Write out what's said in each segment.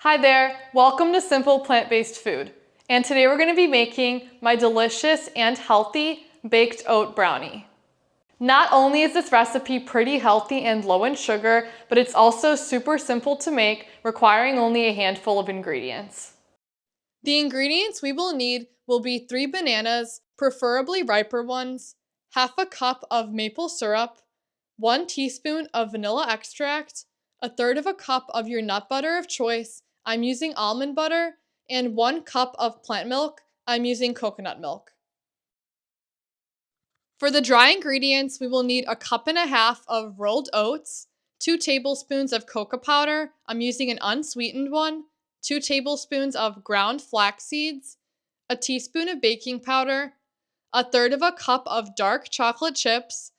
Hi there, welcome to Simple Plant-Based Food. And today we're going to be making my delicious and healthy baked oat brownie. Not only is this recipe pretty healthy and low in sugar, but it's also super simple to make, requiring only a handful of ingredients. The ingredients we will need will be 3 bananas, preferably riper ones, half a cup of maple syrup, 1 teaspoon of vanilla extract, a third of a cup of your nut butter of choice, I'm using almond butter, and 1 cup of plant milk, I'm using coconut milk. For the dry ingredients, we will need a cup and a half of rolled oats, 2 tablespoons of cocoa powder, I'm using an unsweetened one, 2 tablespoons of ground flax seeds, a teaspoon of baking powder, a third of a cup of dark chocolate chips,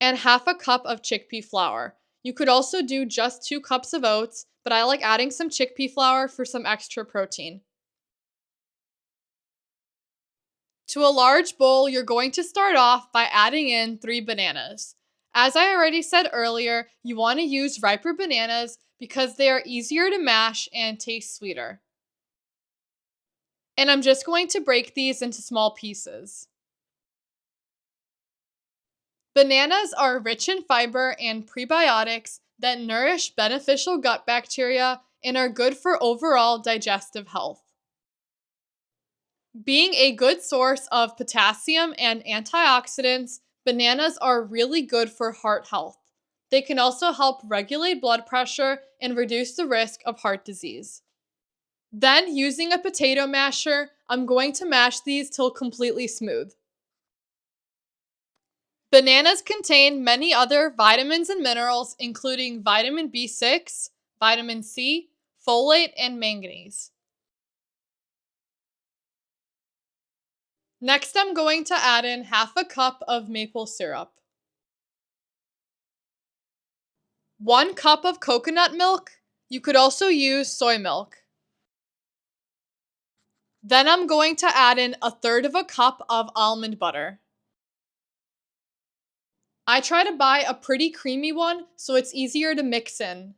and half a cup of chickpea flour. You could also do just 2 cups of oats, but I like adding some chickpea flour for some extra protein. To a large bowl, you're going to start off by adding in 3 bananas. As I already said earlier, you want to use riper bananas because they are easier to mash and taste sweeter. And I'm just going to break these into small pieces. Bananas are rich in fiber and prebiotics that nourish beneficial gut bacteria and are good for overall digestive health. Being a good source of potassium and antioxidants, bananas are really good for heart health. They can also help regulate blood pressure and reduce the risk of heart disease. Then, using a potato masher, I'm going to mash these till completely smooth. Bananas contain many other vitamins and minerals, including vitamin B6, vitamin C, folate, and manganese. Next, I'm going to add in half a cup of maple syrup, 1 cup of coconut milk. You could also use soy milk. Then I'm going to add in a third of a cup of almond butter. I try to buy a pretty creamy one so it's easier to mix in.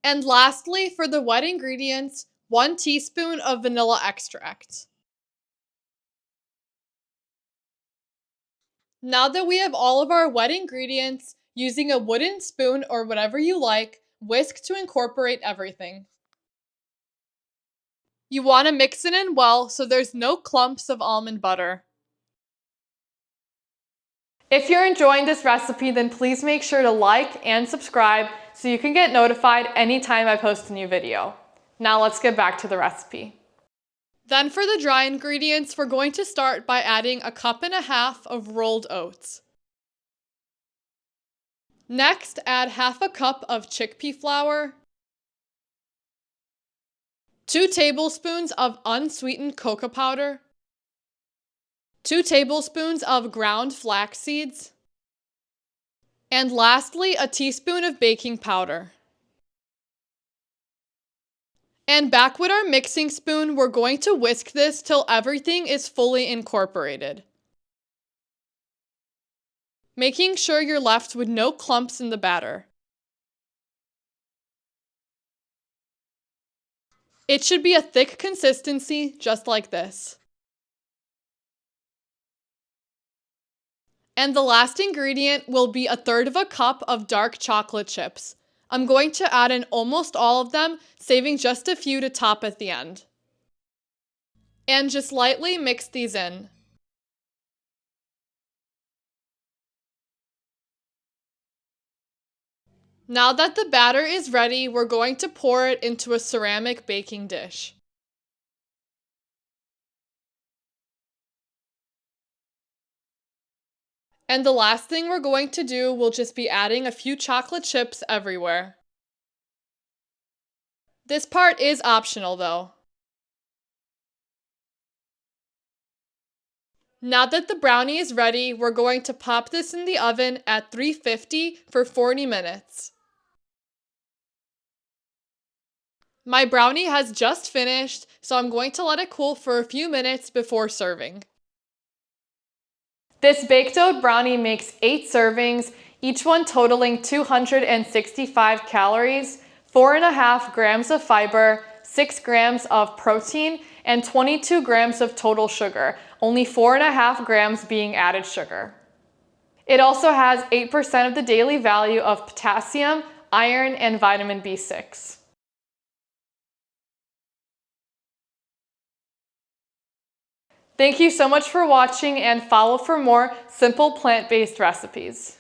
And lastly, for the wet ingredients, 1 teaspoon of vanilla extract. Now that we have all of our wet ingredients, using a wooden spoon or whatever you like, whisk to incorporate everything. You want to mix it in well so there's no clumps of almond butter. If you're enjoying this recipe, then please make sure to like and subscribe so you can get notified anytime I post a new video. Now let's get back to the recipe. Then for the dry ingredients, we're going to start by adding a cup and a half of rolled oats. Next, add half a cup of chickpea flour, 2 tablespoons of unsweetened cocoa powder, 2 tablespoons of ground flax seeds, and lastly, a teaspoon of baking powder. And back with our mixing spoon, we're going to whisk this till everything is fully incorporated, making sure you're left with no clumps in the batter. It should be a thick consistency, just like this. And the last ingredient will be a third of a cup of dark chocolate chips. I'm going to add in almost all of them, saving just a few to top at the end. And just lightly mix these in. Now that the batter is ready, we're going to pour it into a ceramic baking dish. And the last thing we're going to do will just be adding a few chocolate chips everywhere. This part is optional though. Now that the brownie is ready, we're going to pop this in the oven at 350 for 40 minutes. My brownie has just finished, so I'm going to let it cool for a few minutes before serving. This baked oat brownie makes 8 servings, each one totaling 265 calories, 4.5 grams of fiber, 6 grams of protein, and 22 grams of total sugar, only 4.5 grams being added sugar. It also has 8% of the daily value of potassium, iron, and vitamin B6. Thank you so much for watching, and follow for more simple plant-based recipes.